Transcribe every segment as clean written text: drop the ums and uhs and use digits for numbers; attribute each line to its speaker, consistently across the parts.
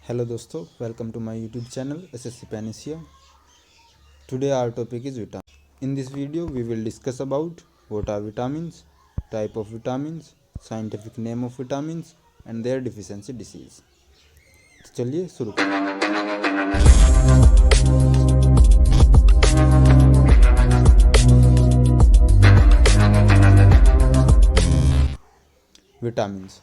Speaker 1: Hello दोस्तों, welcome to my YouTube channel SSC Panacea. Today our topic is vitamins. In this video we will discuss about what are vitamins, type of vitamins, scientific name of vitamins and their deficiency disease. तो चलिए शुरू करते हैं. Vitamins.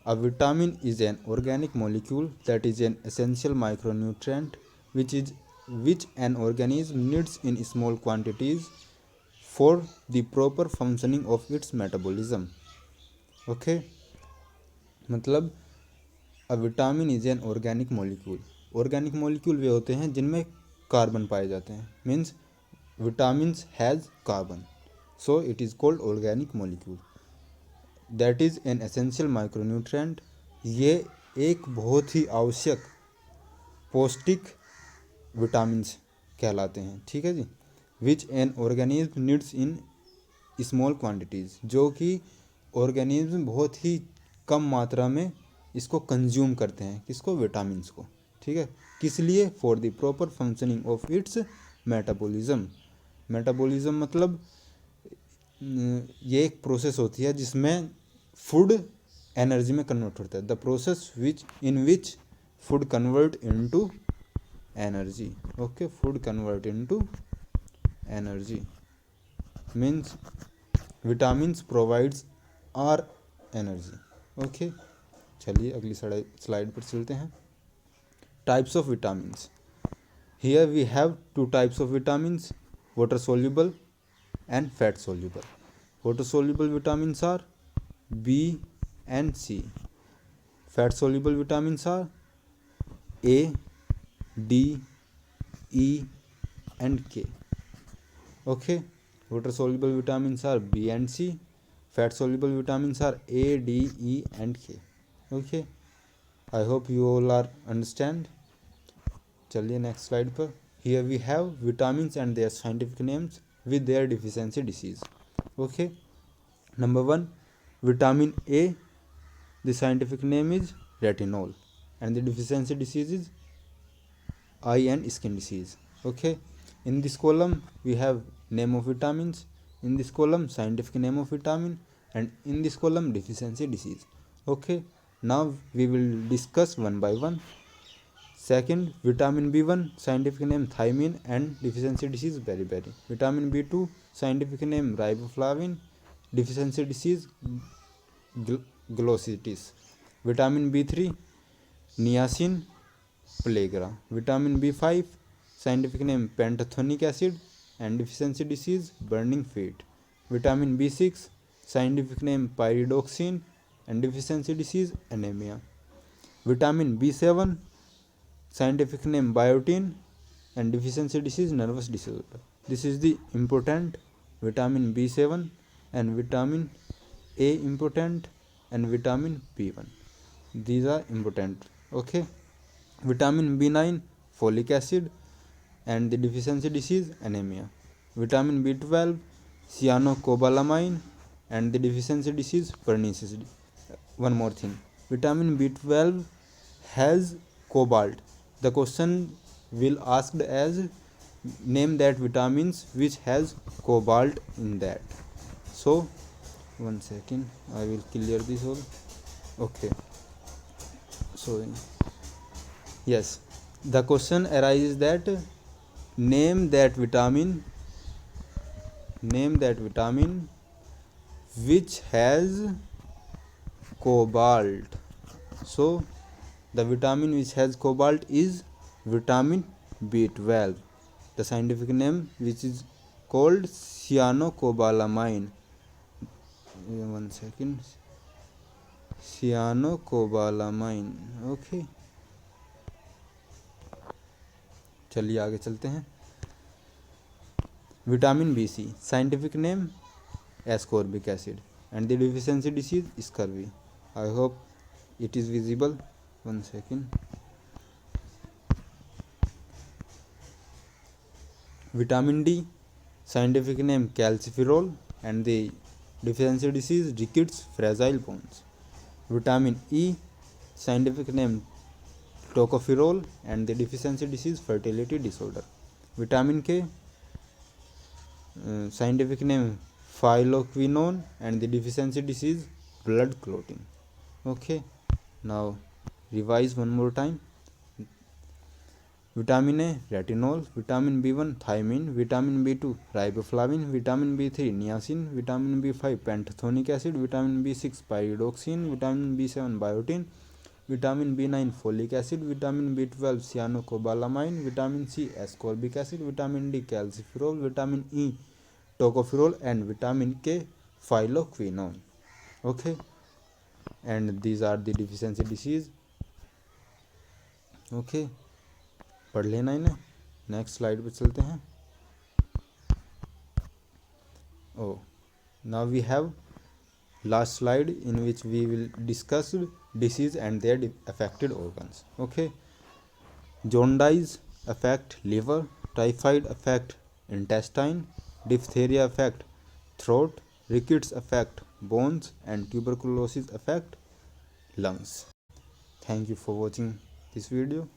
Speaker 1: A vitamin is an organic molecule that is an essential micronutrient which an organism needs in small quantities for the proper functioning of its metabolism. Okay, मतलब uh vitamin is an organic molecule. Organic molecule वे होते हैं जिनमें carbon पाए जाते हैं. Means vitamins has carbon, so it is called organic molecule. That is an essential micronutrient. ये एक बहुत ही आवश्यक पौष्टिक विटामिन्स कहलाते हैं. ठीक है जी. Which an organism needs in small quantities, जो कि ऑर्गेनिज्म बहुत ही कम मात्रा में इसको कंज्यूम करते हैं. किसको? विटामिन्स को. ठीक है. किस लिए? For the proper functioning of its metabolism. Metabolism मतलब ये एक प्रोसेस होती है जिसमें फूड एनर्जी में कन्वर्ट होता है. The process which food convert into energy. Okay, food convert into energy means vitamins provides are energy. Okay, चलिए अगली स्लाइड पर चलते हैं. Types of vitamins. Here we have two types of vitamins, water soluble and fat soluble. Water soluble vitamins are B and C. Fat soluble vitamins are A, D, E and K. Okay, water soluble vitamins are B and C. Fat soluble vitamins are A, D, E and K. Okay, I hope you all are understand. चलिए next slide पर. Here we have vitamins and their scientific names with their deficiency disease. Okay, number 1, vitamin A. The scientific name is retinol and the deficiency disease is eye and skin disease. Okay, in this column we have name of vitamins, in this column scientific name of vitamin, and in this column deficiency disease. Okay, now we will discuss one by one. Second, vitamin B1, scientific name thiamine and deficiency disease beriberi. Vitamin B2, scientific name riboflavin, deficiency disease glossitis. Vitamin B3, niacin pellagra. Vitamin B5, scientific name pantothenic acid and deficiency disease burning feet. Vitamin B6, scientific name pyridoxine and deficiency disease anemia. Vitamin B7, scientific name biotin and deficiency disease nervous disorder. This is the important vitamin B7 and vitamin A important and vitamin B1. These are important. Okay, vitamin B9 folic acid and the deficiency disease anemia. Vitamin B12 cyanocobalamin and the deficiency disease pernicious. One more thing, vitamin B12 has cobalt. The question will asked as name that vitamins which has cobalt in that. So one second, I will clear this all. Okay, so yes, the question arises that name that vitamin which has cobalt. So the vitamin which has cobalt is vitamin B12. The scientific name which is called cyanocobalamin. One second, cyanocobalamin. Okay, चलिए आगे चलते हैं. Vitamin B C, scientific name ascorbic acid and the deficiency disease scurvy. I hope it is visible. One second. Vitamin D, scientific name calciferol and the deficiency disease rickets fragile bones. Vitamin E, scientific name tocopherol, and the deficiency disease, fertility disorder. Vitamin K, scientific name phylloquinone, and the deficiency disease, blood clotting. Okay, now revise one more time. Vitamin A, retinol. Vitamin B1, thiamine. Vitamin B2, riboflavin. Vitamin B3, niacin. Vitamin B5, pantothenic acid. Vitamin B6, pyridoxine. Vitamin B7, biotin. Vitamin B9, folic acid. Vitamin B12, cyanocobalamin. Vitamin C, ascorbic acid. Vitamin D, calciferol. Vitamin E, tocopherol, and vitamin K, phylloquinone. Okay, and these are the deficiency disease. Okay, पढ़ लेना इन्हें. Next slide पे चलते हैं. Oh, now we have last slide in which we will discuss disease and their affected organs. Okay, jaundice affect liver, typhoid affect intestine, diphtheria affect throat, rickets affect bones, and tuberculosis affect lungs. Thank you for watching this video.